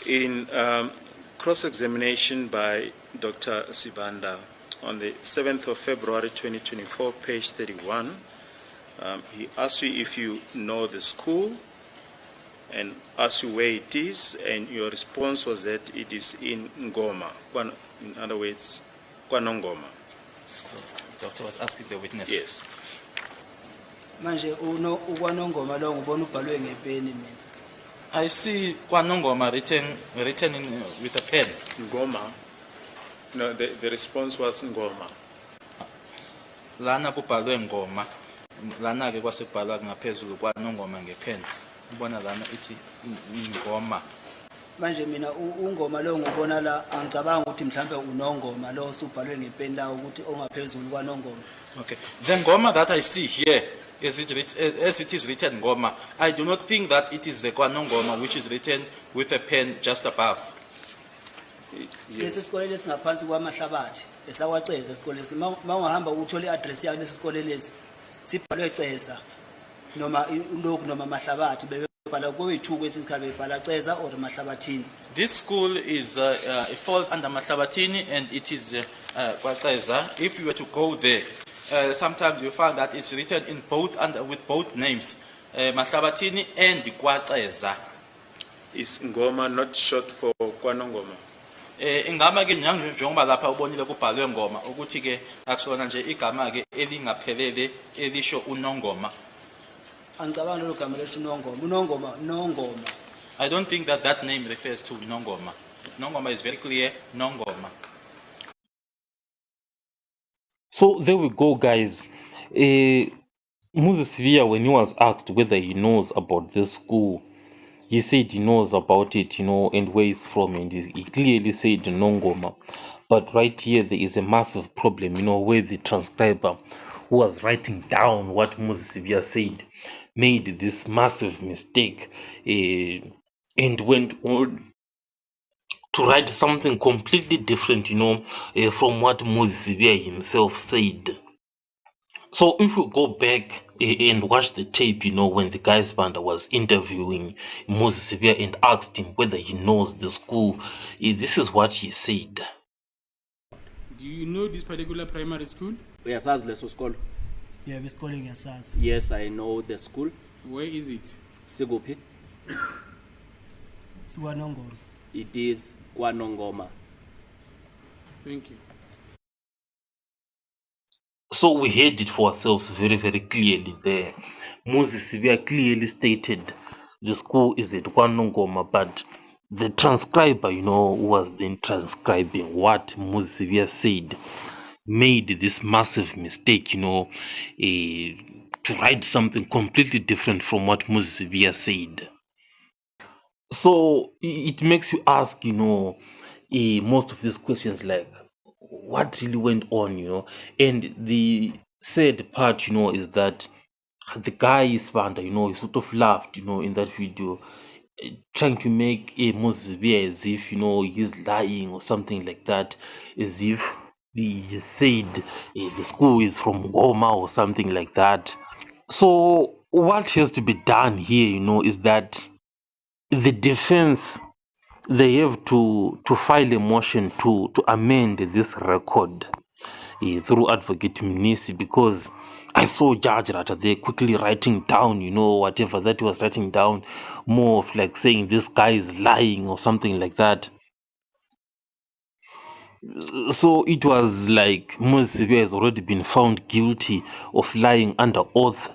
In cross-examination by Dr. Sibanda on the 7th of February 2024, page 31, he asked you if you know the school and asked you where it is, and your response was that it is in Ngoma. In other words, KwaNongoma. So the doctor was asking the witness. Yes. Manje ukwanongoma lo ngibona ubhalwe ngepeni mina. I see KwaNongoma written with a pen. Ngoma. No, the response was Ngoma. Lana kubhalwe Ngoma. Lana ke kwasebhalwa ngaphezulu KwaNongoma ngepen. Ubona lana ithi Ngoma. Manje mina ungoma lo ngibona la angicabanga ukuthi mhlambe unongoma lo usubhalwe ngepeni la ukuthi ongaphezulu kwaNongoma. Okay. The Ngoma that I see here, as it is written Ngoma, I do not think that it is the KwaNongoma which is written with a pen just above. Lesi sikole lesingaphansi kwaMahlabathi esakwaceza isikole mawungahamba uthola iaddress yakhe lesi sikole lesi sibhalwe Ceza noma uLoku noma Mahlabathi bebhala kwethu kwesikhabe bebhala Ceza or Mahlabathini. This school is it falls under Mahlabathini and it is KwaCeza. If you were to go there, sometimes you find that it's written in both with both names, Mahlabathini and KwaCeza. Is Ngoma not short for KwaNongoma? Ingama ke njengoba lapha ubonile kubhalwe Ngoma ukuthi ke akusona nje igama ke elingaphelele elisho uNongoma. Angicabanga lo gama lesho Nongoma. I don't think that name refers to Nongoma. Nongoma is very clear, Nongoma. So there we go, guys. Moses Sibiya, when he was asked whether he knows about this school, he said he knows about it, and where it's from, and he clearly said Nongoma. But right here, there is a massive problem, where the transcriber who was writing down what Moses Sibiya said made this massive mistake and went on to write something completely different, from what Moses Sibiya himself said. So if we go back and watch the tape, when the guy Sibanda was interviewing Moses Sibiya and asked him whether he knows the school, this is what he said. Do you know this particular primary school? Yes, leso school. Yeah, we calling yourselves. Yes, I know the school. Where is it? Siguphi. Siwanongoma. It is KwaNongoma. Thank you. So we heard it for ourselves very, very clearly there. Moses Sibiya clearly stated the school is at KwaNongoma, but the transcriber, who was then transcribing what Moses Sibiya said, made this massive mistake, to write something completely different from what Moses Sibiya said. So it makes you ask, most of these questions like, what really went on, and the sad part, is that the guy Sibanda, he sort of laughed, in that video, trying to make Moses Sibiya as if, he's lying or something like that, as if he said the school is from Ngoma or something like that. So what has to be done here, is that the defense, they have to file a motion to amend this record through Advocate Mnisi, because I saw Judge Rata there quickly writing down, whatever that he was writing down, more of like saying this guy is lying or something like that. So it was like Moses Sibiya has already been found guilty of lying under oath.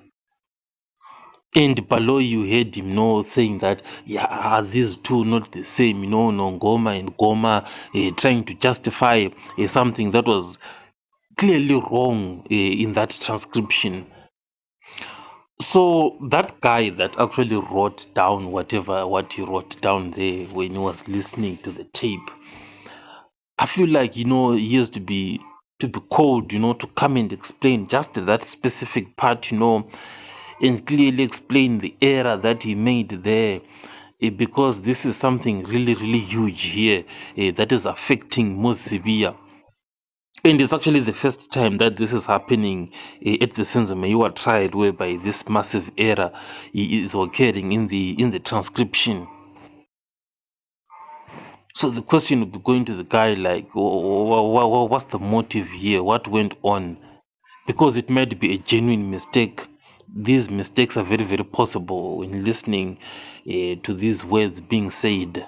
And below you heard him saying that, are these two not the same, Nongoma and Goma, trying to justify something that was clearly wrong in that transcription. So that guy that actually wrote down what he wrote down there when he was listening to the tape, I feel like, he has to be called, to come and explain just that specific part, and clearly explain the error that he made there, because this is something really, really huge here that is affecting Moses Sibiya. And it's actually the first time that this is happening at the Senzo Meyiwa trial, whereby this massive error is occurring in the transcription. So the question would be going to the guy like, what's the motive here? What went on? Because it might be a genuine mistake. These mistakes are very, very possible when listening to these words being said.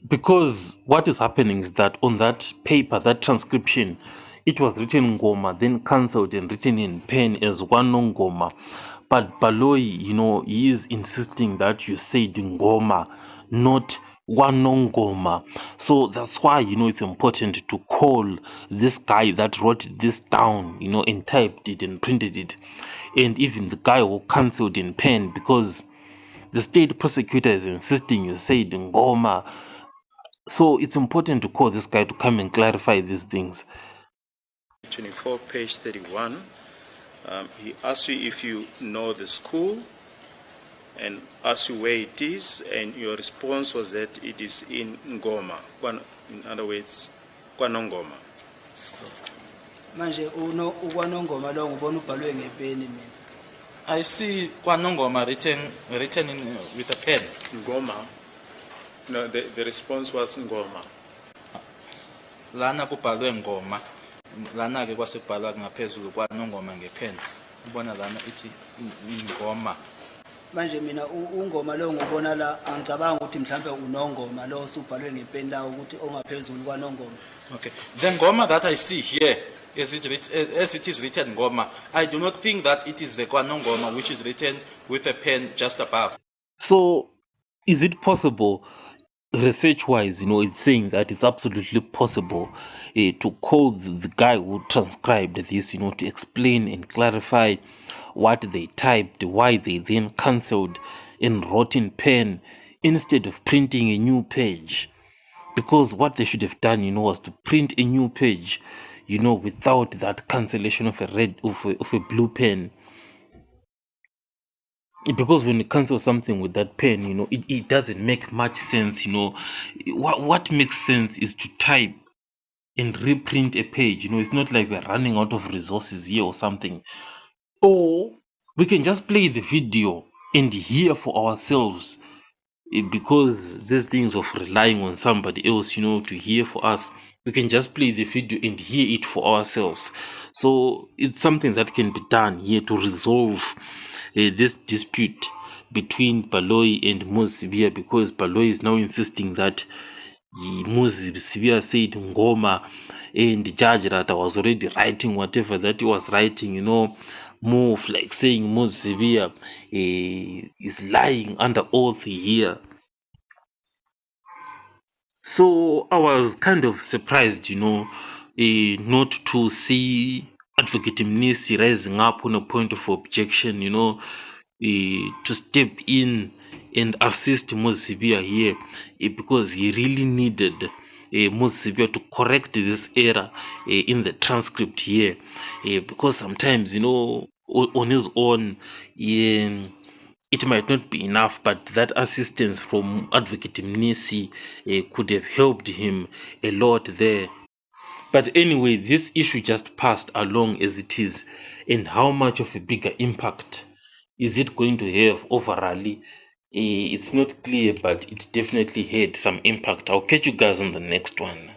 Because what is happening is that on that paper, that transcription, it was written Ngoma, then cancelled and written in pen as Ngoma. But Baloyi, he is insisting that you said Ngoma, not Ngoma. So that's why, it's important to call this guy that wrote this down, and typed it and printed it. And even the guy who cancelled in pen, because the state prosecutor is insisting you said Ngoma. So it's important to call this guy to come and clarify these things. 24, page 31. He asks you if you know the school and asks you where it is, and your response was that it is in Ngoma. In other words, KwaNongoma. Manje ukwanongoma lo ngibona ubhalwe ngepeni mina. I see KwaNongoma written with a pen. Ngoma. No, the response was Ngoma. Lana kubhalwe Ngoma. Lana ke kwasekubhalwa ngaphezulu KwaNongoma ngepen. Ubona lana ithi Ngoma. Manje mina ungoma lo ngibona la angicabanga ukuthi mhlambe unongoma lo usubhalwe ngepeni la ukuthi ongaphezulu kwaNongoma. Okay. The Ngoma that I see here, as it is written Ngoma, I do not think that it is the KwaNongoma which is written with a pen just above. So is it possible, research-wise, it's saying that it's absolutely possible to call the guy who transcribed this, to explain and clarify what they typed, why they then cancelled and wrote in pen instead of printing a new page. Because what they should have done, was to print a new page, without that cancellation of a blue pen. Because when you cancel something with that pen, it doesn't make much sense. What makes sense is to type and reprint a page. It's not like we're running out of resources here or something. Or we can just play the video and hear for ourselves, because these things of relying on somebody else, to hear for us, we can just play the video and hear it for ourselves. So it's something that can be done here to resolve this dispute between Baloyi and Moses, because Baloyi is now insisting that Moses said Ngoma, and Judge Rata was already writing whatever that he was writing, move like saying Moses is lying under oath here. So I was kind of surprised, not to see Advocate Mnisi rising up on a point of objection, to step in and assist Moses here, because he really needed Moses to correct this error in the transcript here, because sometimes, on his own, it might not be enough, but that assistance from Advocate Mnisi could have helped him a lot there. But anyway, this issue just passed along as it is, and how much of a bigger impact is it going to have overall? It's not clear, but it definitely had some impact. I'll catch you guys on the next one.